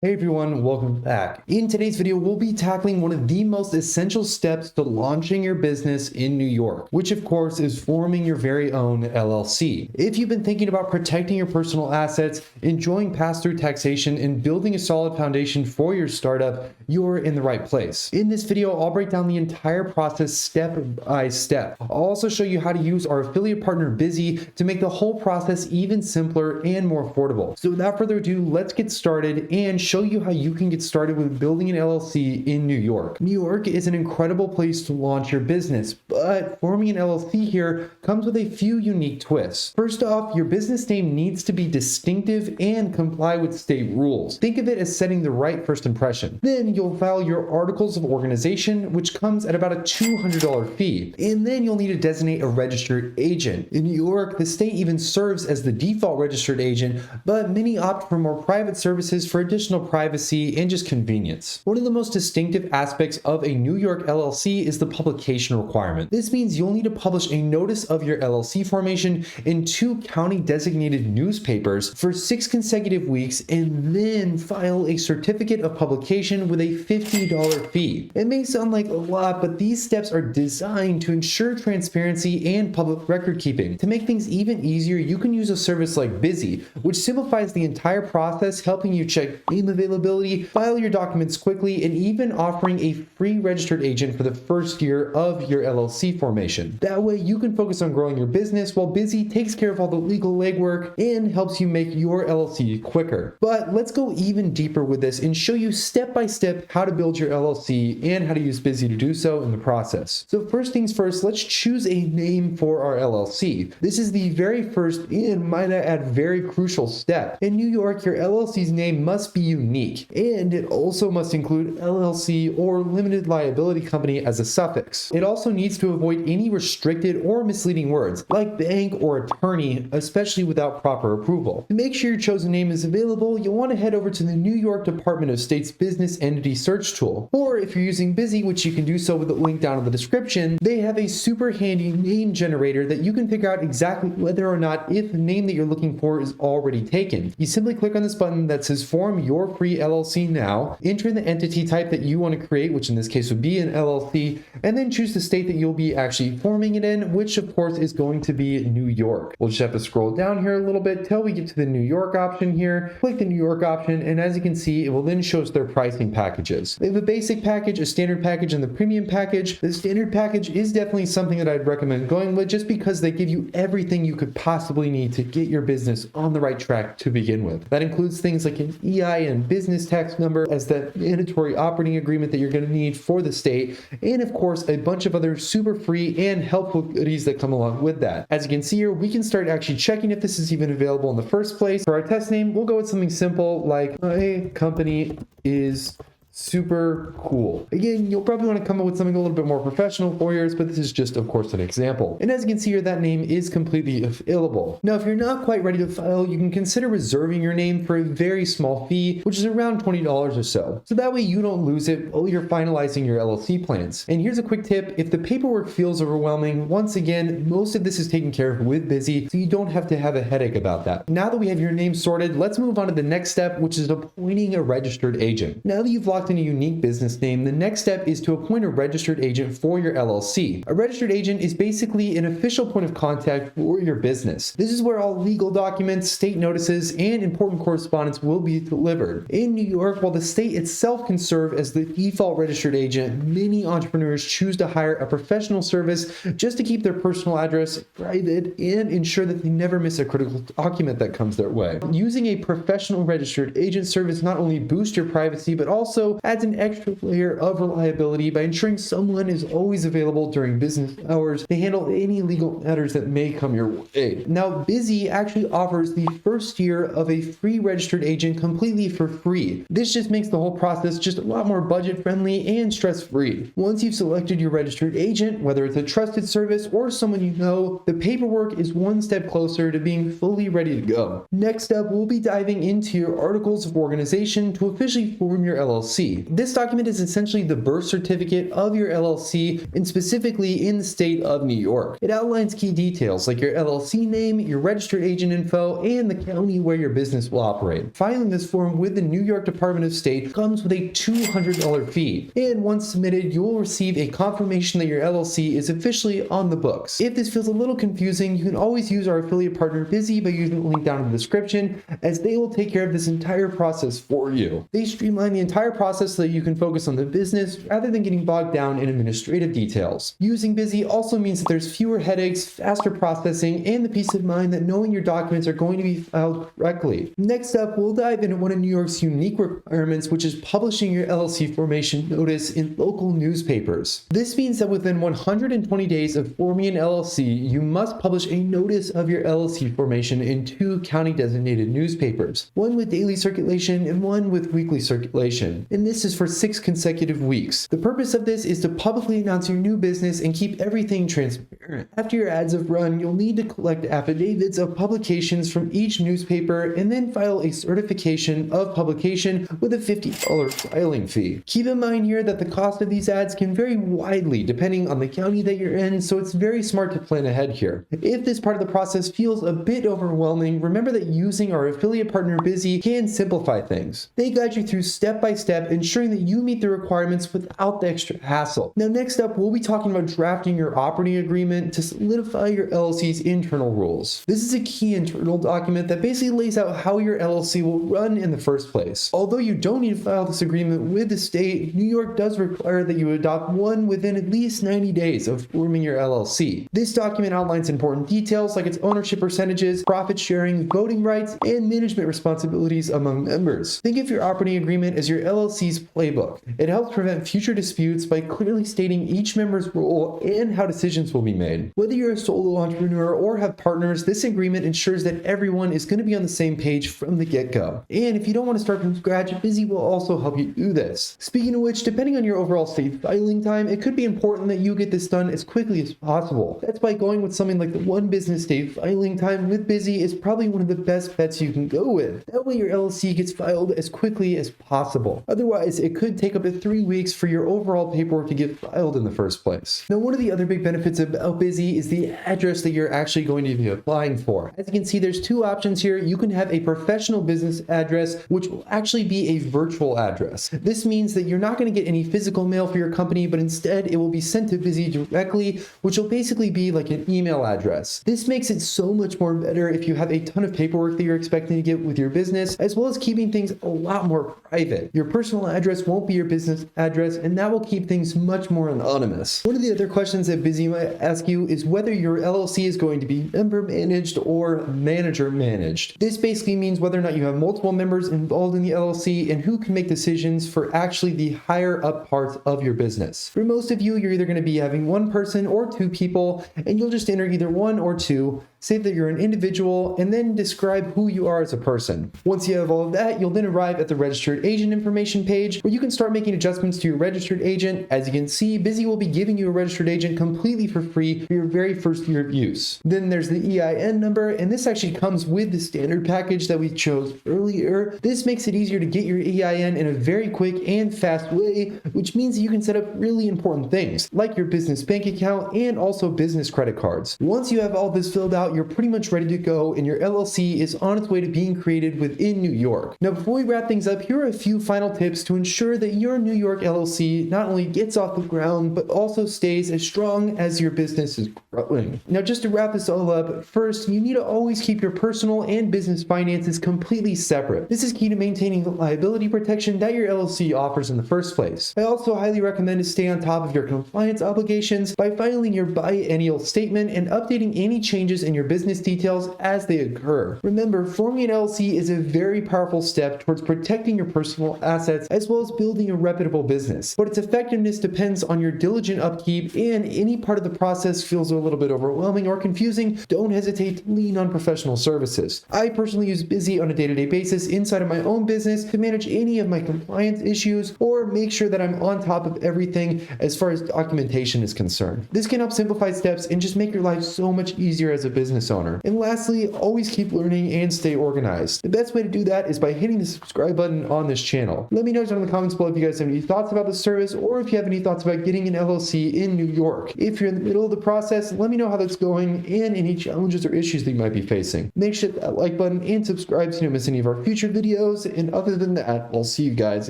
Hey everyone, welcome back. In today's video, we'll be tackling one of the most essential steps to launching your business in New York, which of course is forming your very own LLC. If you've been thinking about protecting your personal assets, enjoying pass-through taxation, and building a solid foundation for your startup, you're in the right place. In this video, I'll break down the entire process step by step. I'll also show you how to use our affiliate partner Bizee to make the whole process even simpler and more affordable. So without further ado, let's get started and show you how you can get started with building an LLC in New York. New York is an incredible place to launch your business, but forming an LLC here comes with a few unique twists. First off, your business name needs to be distinctive and comply with state rules. Think of it as setting the right first impression. Then you'll file your articles of organization, which comes at about a $200 fee. And then you'll need to designate a registered agent. In New York, the state even serves as the default registered agent, but many opt for more private services for additional privacy and just convenience. One of the most distinctive aspects of a New York LLC is the publication requirement. This means you'll need to publish a notice of your LLC formation in 2 county designated newspapers for 6 consecutive weeks and then file a certificate of publication with a $50 fee. It may sound like a lot, but these steps are designed to ensure transparency and public record keeping. To make things even easier, you can use a service like Bizee, which simplifies the entire process, helping you check name availability, file your documents quickly, and even offering a free registered agent for the first year of your LLC formation. That way you can focus on growing your business while Bizee takes care of all the legal legwork and helps you make your LLC quicker. But let's go even deeper with this and show you step by step how to build your LLC and how to use Bizee to do so in the process. So first things first, let's choose a name for our LLC. This is the very first and might I add very crucial step. In New York, your LLC's name must be unique, and it also must include LLC or limited liability company as a suffix. It also needs to avoid any restricted or misleading words like bank or attorney, especially without proper approval. To make sure your chosen name is available, you'll want to head over to the New York Department of State's Business Entity Search tool, or if you're using Bizee, which you can do so with the link down in the description, they have a super handy name generator that you can figure out exactly whether or not if the name that you're looking for is already taken. You simply click on this button that says form your free LLC now, enter the entity type that you want to create, which in this case would be an LLC, and then choose the state that you'll be actually forming it in, which of course is going to be New York. We'll just have to scroll down here a little bit till we get to the New York option here. Click the New York option, and as you can see, it will then show us their pricing packages. They have a basic package, a standard package, and the premium package. The standard package is definitely something that I'd recommend going with just because they give you everything you could possibly need to get your business on the right track to begin with. That includes things like an EI and business tax number as that mandatory operating agreement that you're going to need for the state, and of course a bunch of other super free and helpful goodies that come along with that. As you can see here, we can start actually checking if this is even available in the first place. For our test name, we'll go with something simple like my company is super cool. Again, you'll probably want to come up with something a little bit more professional for yours, but this is just, of course, an example. And as you can see here, that name is completely available. Now, if you're not quite ready to file, you can consider reserving your name for a very small fee, which is around $20 or so. So that way you don't lose it while you're finalizing your LLC plans. And here's a quick tip. If the paperwork feels overwhelming, once again, most of this is taken care of with Bizee, so you don't have to have a headache about that. Now that we have your name sorted, let's move on to the next step, which is appointing a registered agent. Now that you've locked in a unique business name, the next step is to appoint a registered agent for your LLC. A registered agent is basically an official point of contact for your business. This is where all legal documents, state notices, and important correspondence will be delivered. In New York, while the state itself can serve as the default registered agent, many entrepreneurs choose to hire a professional service just to keep their personal address private and ensure that they never miss a critical document that comes their way. Using a professional registered agent service not only boosts your privacy, but also adds an extra layer of reliability by ensuring someone is always available during business hours to handle any legal matters that may come your way. Now, Bizee actually offers the first year of a free registered agent completely for free. This just makes the whole process just a lot more budget friendly and stress free. Once you've selected your registered agent, whether it's a trusted service or someone you know, the paperwork is one step closer to being fully ready to go. Next up, we'll be diving into your articles of organization to officially form your LLC. LLC. This document is essentially the birth certificate of your LLC, and specifically in the state of New York. It outlines key details like your LLC name, your registered agent info, and the county where your business will operate. Filing this form with the New York Department of State comes with a $200 fee, and once submitted, you will receive a confirmation that your LLC is officially on the books. If this feels a little confusing, you can always use our affiliate partner Bizee by using the link down in the description, as they will take care of this entire process for you. They streamline the entire process so that you can focus on the business rather than getting bogged down in administrative details. Using Bizee also means that there's fewer headaches, faster processing, and the peace of mind that knowing your documents are going to be filed correctly. Next up, we'll dive into one of New York's unique requirements, which is publishing your LLC formation notice in local newspapers. This means that within 120 days of forming an LLC, you must publish a notice of your LLC formation in 2 county-designated newspapers, one with daily circulation and one with weekly circulation. And this is for 6 consecutive weeks. The purpose of this is to publicly announce your new business and keep everything transparent. After your ads have run, you'll need to collect affidavits of publications from each newspaper and then file a certification of publication with a $50 filing fee. Keep in mind here that the cost of these ads can vary widely depending on the county that you're in, so it's very smart to plan ahead here. If this part of the process feels a bit overwhelming, remember that using our affiliate partner Bizee can simplify things. They guide you through step by step, ensuring that you meet the requirements without the extra hassle. Now next up, we'll be talking about drafting your operating agreement to solidify your LLC's internal rules. This is a key internal document that basically lays out how your LLC will run in the first place. Although you don't need to file this agreement with the state, New York does require that you adopt one within at least 90 days of forming your LLC. This document outlines important details like its ownership percentages, profit sharing, voting rights, and management responsibilities among members. Think of your operating agreement as your LLC's playbook. It helps prevent future disputes by clearly stating each member's role and how decisions will be made. Whether you're a solo entrepreneur or have partners, this agreement ensures that everyone is going to be on the same page from the get-go. And if you don't want to start from scratch, Bizee will also help you do this. Speaking of which, depending on your overall state filing time, it could be important that you get this done as quickly as possible. That's why going with something like the 1 business day filing time with Bizee is probably one of the best bets you can go with. That way your LLC gets filed as quickly as possible. Otherwise, it could take up to 3 weeks for your overall paperwork to get filed in the first place. Now, one of the other big benefits about Bizee is the address that you're actually going to be applying for. As you can see, there's 2 options here. You can have a professional business address, which will actually be a virtual address. This means that you're not going to get any physical mail for your company, but instead it will be sent to Bizee directly, which will basically be like an email address. This makes it so much more better if you have a ton of paperwork that you're expecting to get with your business, as well as keeping things a lot more private. Your personal address won't be your business address, and that will keep things much more anonymous. One of the other questions that Bizee might ask you is whether your LLC is going to be member managed or manager managed. This basically means whether or not you have multiple members involved in the LLC and who can make decisions for actually the higher up parts of your business. For most of you, you're either going to be having 1 person or 2 people, and you'll just enter either 1 or 2, say that you're an individual, and then describe who you are as a person. Once you have all of that, you'll then arrive at the registered agent information page where you can start making adjustments to your registered agent. As you can see, Bizee will be giving you a registered agent completely for free for your very first year of use. Then there's the EIN number, and this actually comes with the standard package that we chose earlier. This makes it easier to get your EIN in a very quick and fast way, which means that you can set up really important things like your business bank account and also business credit cards. Once you have all this filled out, you're pretty much ready to go, and your LLC is on its way to being created within New York. Now, before we wrap things up, here are a few final tips to ensure that your New York LLC not only gets off the ground, but also stays as strong as your business is growing. Now, just to wrap this all up, first, you need to always keep your personal and business finances completely separate. This is key to maintaining the liability protection that your LLC offers in the first place. I also highly recommend to stay on top of your compliance obligations by filing your biennial statement and updating any changes in your business details as they occur. Remember, forming an LLC is a very powerful step towards protecting your personal assets as well as building a reputable business, but its effectiveness depends on your diligent upkeep, and any part of the process feels a little bit overwhelming or confusing, don't hesitate to lean on professional services. I personally use Bizee on a day-to-day basis inside of my own business to manage any of my compliance issues or make sure that I'm on top of everything as far as documentation is concerned. This can help simplify steps and just make your life so much easier as a business business owner. And lastly, always keep learning and stay organized. The best way to do that is by hitting the subscribe button on this channel. Let me know down in the comments below if you guys have any thoughts about the service or if you have any thoughts about getting an LLC in New York. If you're in the middle of the process, let me know how that's going and any challenges or issues that you might be facing. Make sure to hit that like button and subscribe so you don't miss any of our future videos. And other than that, I'll see you guys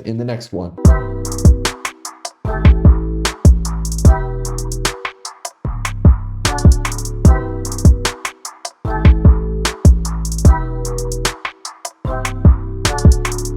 in the next one.